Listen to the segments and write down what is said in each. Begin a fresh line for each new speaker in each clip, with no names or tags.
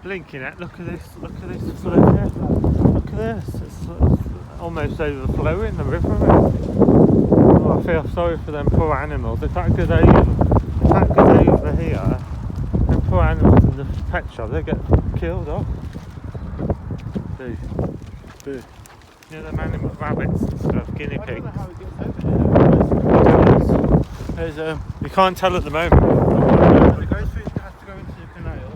Blinking at, look at this flow here. Look at this, it's almost overflowing the river. Oh, I feel sorry for them poor animals. If that goes over here, them poor animals in the pet shop, they get killed off. Boo. Boo. You know, them animal rabbits and stuff, guinea pigs. I don't know how it gets over there. You can't tell at the moment.
It goes through, it has to go into the canal.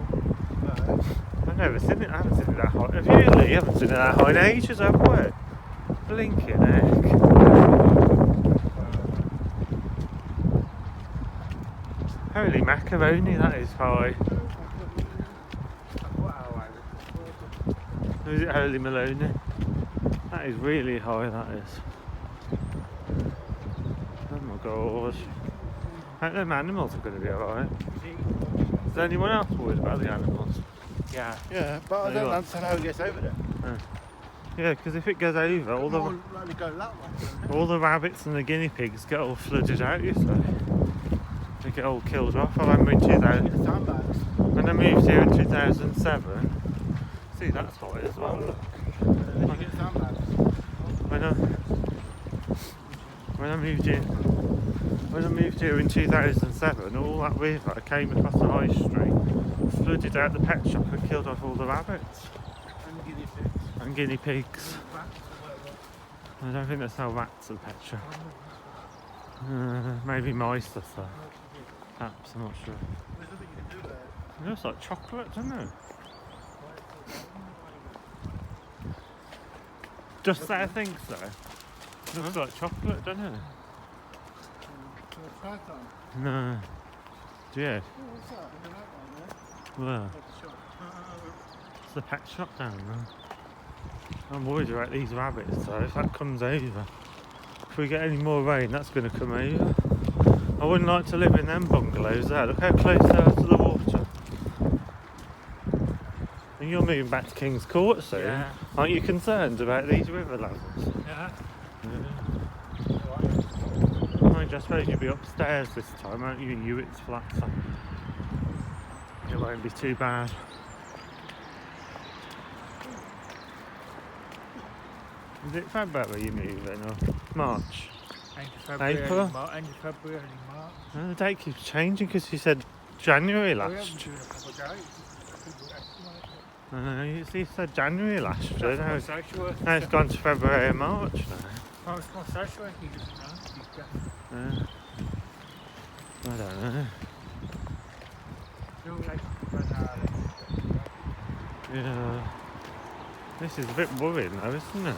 I've never seen it, I haven't seen it that high. Have you, Lee? You haven't seen it that high in ages, have we? Blinking heck. Holy macaroni, that is high. Is it Holy Maloney? That is really high, that is. Oh my gosh. I think them animals are going to be alright. Is anyone else worried about the animals?
Yeah. Yeah, but I don't understand how it gets over there.
Yeah, because if it goes over, all the rabbits and the guinea pigs get all flooded out, you see. They get all killed off. I remember in 2000. When I moved here in 2007. See, that's high as well. Look. When I moved here in 2007, all that river came across the high street, flooded out the pet shop and killed off all the rabbits. And guinea pigs. I don't think they sell rats at the pet shop. Maybe mice or so. Perhaps, I'm not sure. It looks like chocolate, doesn't it? Just that I think so. It looks like chocolate, doesn't it? No. Yeah. Well, it's the pet shop down there. I'm worried about these rabbits though, if that comes over. If we get any more rain, that's going to come over. I wouldn't like to live in them bungalows there. Look how close they are to the water. And you're moving back to King's Court soon. Yeah. Aren't you concerned about these river levels?
Yeah.
I suppose you'll be upstairs this time, won't you? In Hewitt's flat, so it won't be too bad. Is it February you're moving or March?
End of February,
April?
End of February, early March.
Oh, the date keeps changing because you said January last year. You said January last year. Now it's gone to February and March now.
Oh, it's more social work, he doesn't know.
I don't know. Yeah. This is a bit worrying though, isn't it?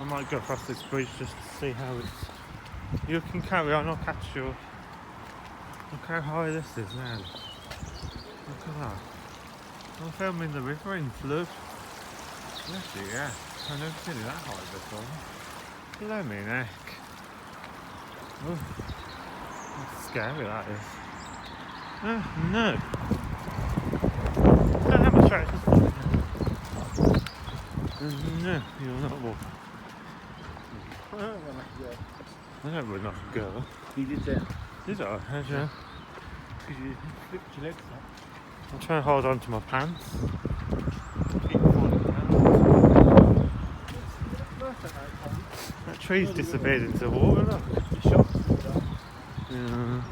I might go across this bridge just to see how it's... You can carry on, I'll catch you. Look how high this is now. Look at that. I'm filming the river in flood. Yes, yeah. I've never seen it that high before. Blow me neck. Oh, that's scary, that is. Oh, no. I don't have much practice. No, you're not walking. I don't run like a girl.
You did that.
Did I? How'd you know?
Because you flipped your legs up.
I'm trying to hold on to my pants. That tree's disappeared into the water, look. Yeah.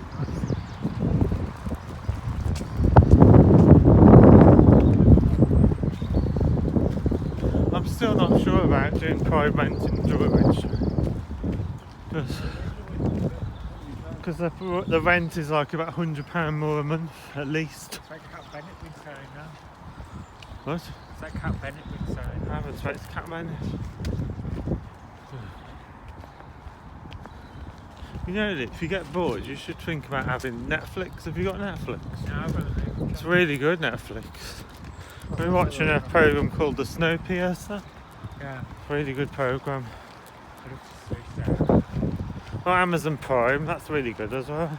I'm still not sure about doing private rent in Droitwich because the rent is like about £100 more a month at least.
It's like Cat Bennett been saying now.
What?
It's like Cat Bennett been saying.
I haven't spoken to Cat Bennett. You know, if you get bored, you should think about having Netflix. Have you got Netflix?
No, I've got it.
It's really good, Netflix. We're watching a programme called The Snowpiercer.
Yeah.
Really good programme. Well, Amazon Prime, that's really good as well.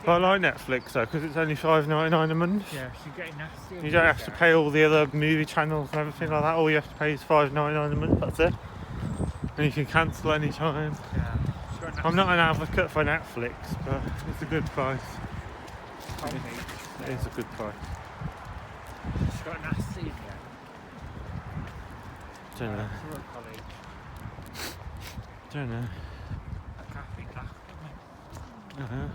But I like Netflix though, because it's only $5.99 a month.
Yeah, so you're getting nasty.
You don't have to pay all the other movie channels and everything like that. All you have to pay is $5.99 a month, that's it. And you can cancel any time.
Yeah.
I'm not an advocate for Netflix, but it's a good price. It is a good price.
massive, yeah.
Don't know.
Surrey College.
Don't know.
A cafe black,
Uh-huh.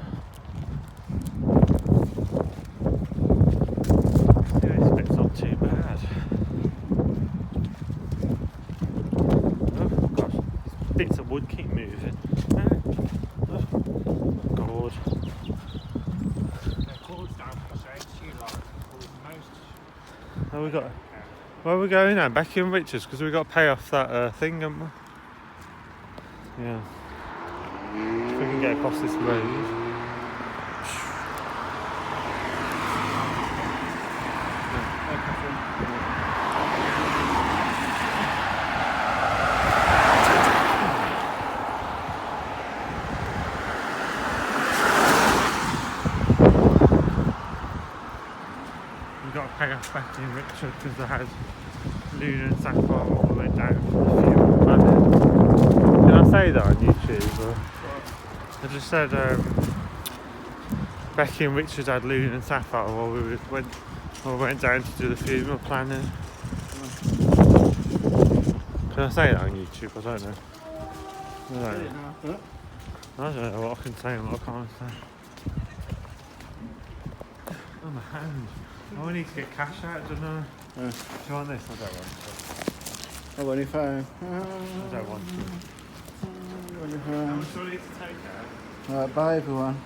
Yeah, this bit's not too bad. Oh gosh, these bits of wood keep moving. Oh god.
they're closed down for safety, like, most.
Oh, we got. Where are we going now? Back in Richards because we got to pay off that thing, haven't we? Yeah. If we can get across this road. We've got to pay off back in Richard because I had Luna and Sapphire all the way down for the funeral planning. Did I say that on YouTube? Or? I just said Becky and Richard had Luna and Sapphire while we went down to do the funeral planning. Can I say that on YouTube? I don't know. I don't know what I can say and what I can't say. Oh, my hand. Oh, we need to get cash out, don't I? Do you want this? I don't want it.
I want your phone.
I don't want it. How much do I need to take out?
Bye everyone.